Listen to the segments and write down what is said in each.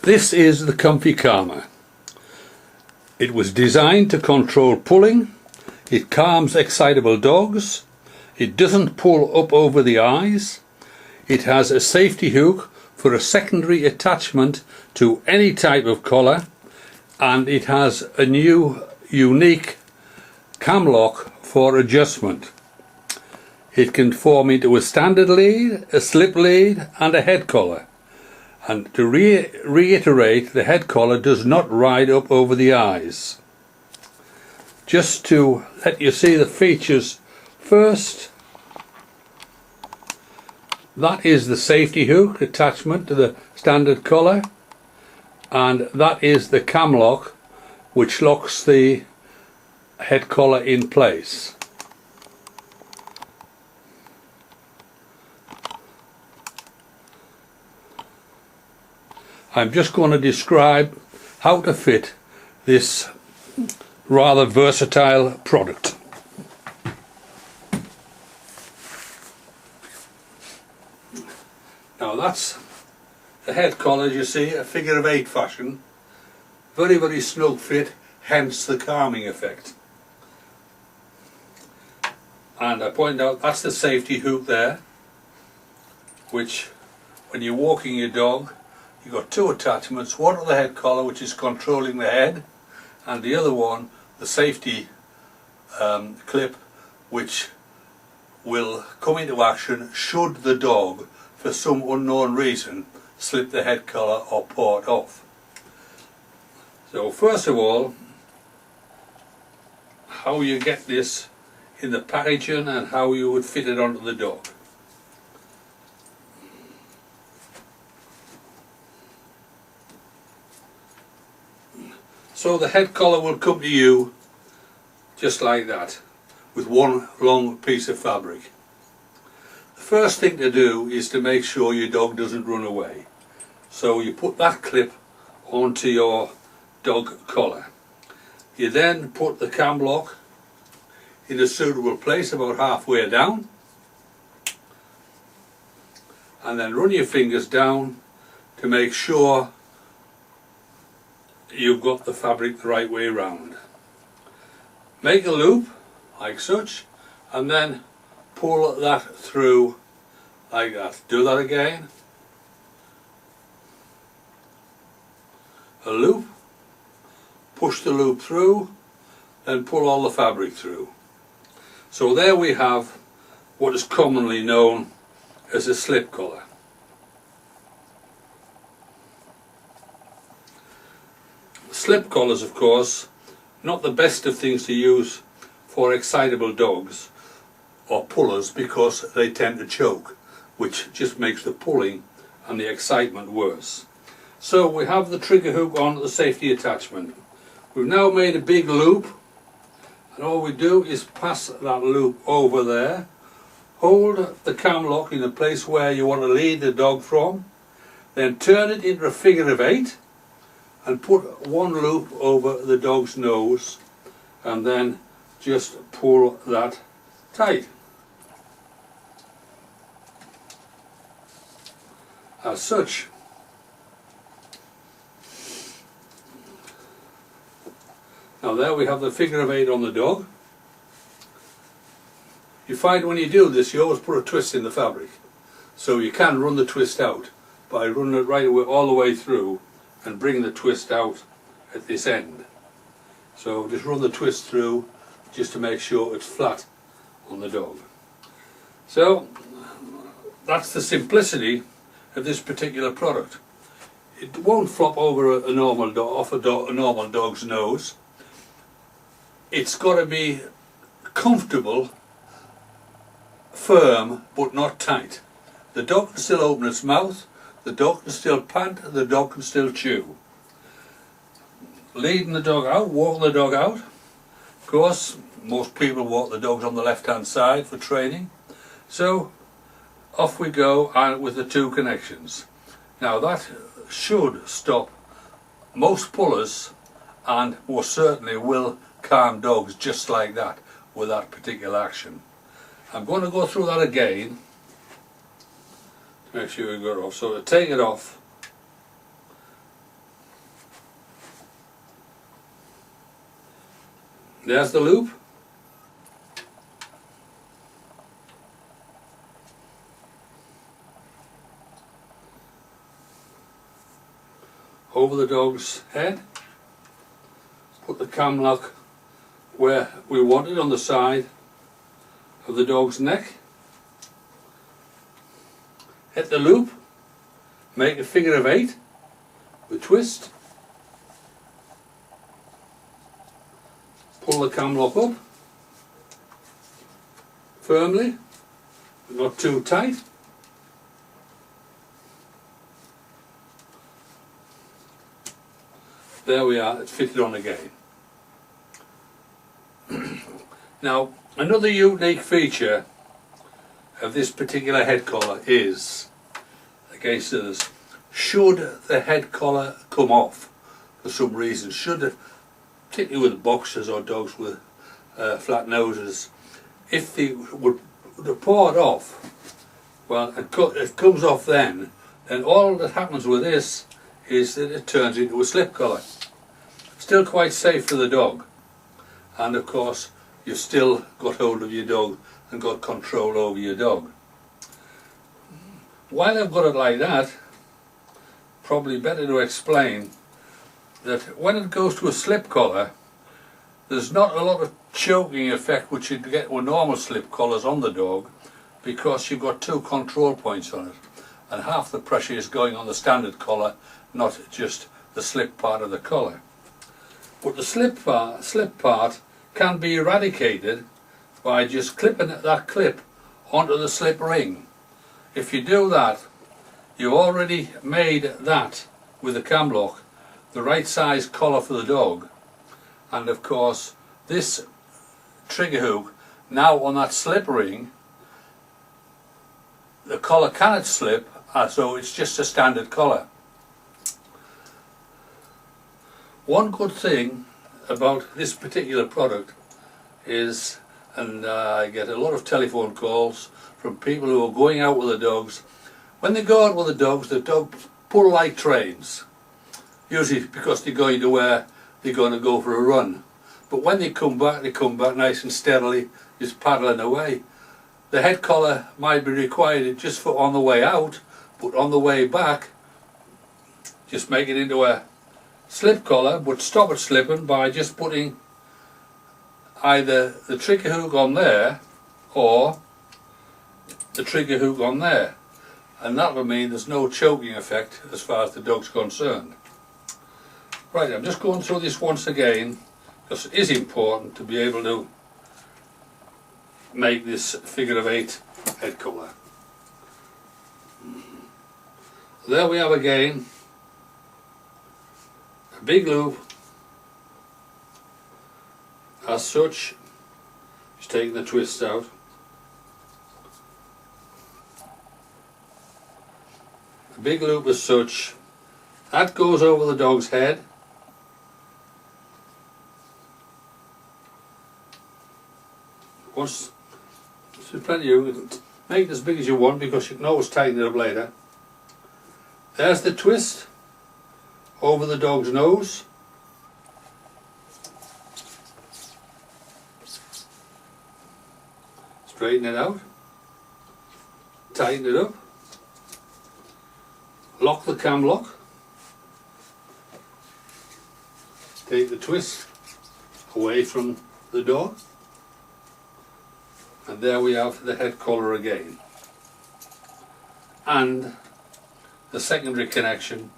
This is the Kumfi Calmer. It was designed to control pulling. It calms excitable dogs. It doesn't pull up over the eyes. It has a safety hook for a secondary attachment to any type of collar, and it has a new unique cam lock for adjustment. It can form into a standard lead, a slip lead and a head collar. And to reiterate, the head collar does not ride up over the eyes. Just to let you see the features first, that is the safety hook attachment to the standard collar, and that is the cam lock which locks the head collar in place. I'm just going to describe how to fit this rather versatile product. Now that's the head collar, as you see, a figure of 8 fashion. Very, very snug fit, hence the calming effect. And I point out that's the safety hook there, which when you're walking your dog, you've got 2 attachments, one to the head collar which is controlling the head, and the other one, the safety clip, which will come into action should the dog, for some unknown reason, slip the head collar or paw it off. So first of all, how you get this in the packaging and how you would fit it onto the dog. So the head collar will come to you just like that, with one long piece of fabric. The first thing to do is to make sure your dog doesn't run away. So you put that clip onto your dog collar. You then put the cam lock in a suitable place about halfway down, and then run your fingers down to make sure you've got the fabric the right way round. Make a loop like such, and then pull that through like that. Do that again. A loop, push the loop through, then pull all the fabric through. So there we have what is commonly known as a slip collar. Slip collars, of course, not the best of things to use for excitable dogs or pullers, because they tend to choke, which just makes the pulling and the excitement worse. So we have the trigger hook on the safety attachment. We've now made a big loop, and all we do is pass that loop over there, hold the cam lock in the place where you want to lead the dog from, then turn it into a figure of 8 and put one loop over the dog's nose, and then just pull that tight. As such. Now there we have the figure of 8 on the dog. You find when you do this, you always put a twist in the fabric, so you can run the twist out by running it right away, all the way through, and bring the twist out at this end. So just run the twist through just to make sure it's flat on the dog. So that's the simplicity of this particular product. It won't flop over a normal dog, a normal dog's nose. It's got to be comfortable, firm, but not tight. The dog can still open its mouth, the dog can still pant, the dog can still chew. Leading the dog out, walking the dog out. Of course, most people walk the dogs on the left hand side for training. So off we go, and with the 2 connections. Now that should stop most pullers, and most certainly will calm dogs just like that with that particular action. I'm going to go through that again to make sure we got it off. So to take it off, There's the loop. Over the dog's head. Put the cam lock where we want it, on the side of the dog's neck. Hit the loop. Make a figure of 8 with twist. Pull the cam lock up firmly, but not too tight. There we are, it's fitted on again. Now, another unique feature of this particular head collar is, against others, should the head collar come off for some reason, particularly with boxers or dogs with flat noses, if they would paw it off, well, it comes off then all that happens with this is that it turns into a slip collar. Still quite safe for the dog, and of course you've still got hold of your dog and got control over your dog. While I've got it like that, probably better to explain that when it goes to a slip collar, there's not a lot of choking effect which you'd get with normal slip collars on the dog, because you've got 2 control points on it, and half the pressure is going on the standard collar, not just the slip part of the collar. But the slip part can be eradicated by just clipping that clip onto the slip ring. If you do that, you've already made that, with the cam lock, the right size collar for the dog. And of course this trigger hook, now on that slip ring, the collar cannot slip, so it's just a standard collar. One good thing about this particular product is, and I get a lot of telephone calls from people who are going out with the dogs. When they go out with the dogs pull like trains, usually because they're going to where they're going to go for a run. But when they come back nice and steadily, just paddling away. The head collar might be required just for on the way out, but on the way back, just make it into a slip collar, but stop it slipping by just putting either the trigger hook on there or the trigger hook on there, and that will mean there's no choking effect as far as the dog's concerned. Right, I'm just going through this once again because it is important to be able to make this figure of 8 head collar. There we have again a big loop as such. Just taking the twist out. A big loop as such. That goes over the dog's head. Once there's plenty, you can make it as big as you want because you can always tighten it up later. There's the twist over the dog's nose. Straighten it out. Tighten it up. Lock the cam lock. Take the twist away from the dog. And there we have the head collar again. And the secondary connection,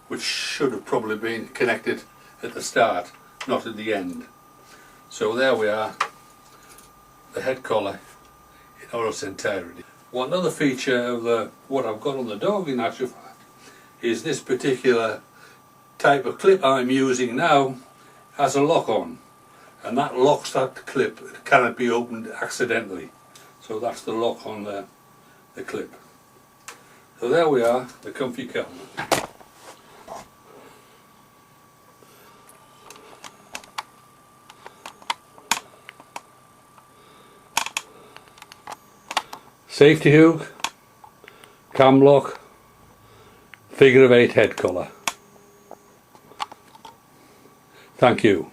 which should have probably been connected at the start, not at the end. So there we are, the head collar in all its entirety. One other feature of what I've got on the dog in actual fact is this particular type of clip I'm using now has a lock on, and that locks that clip. It cannot be opened accidentally. So that's the lock on the clip. So there we are, the Kumfi Calmer. Safety hook, cam lock, figure of 8 head collar. Thank you.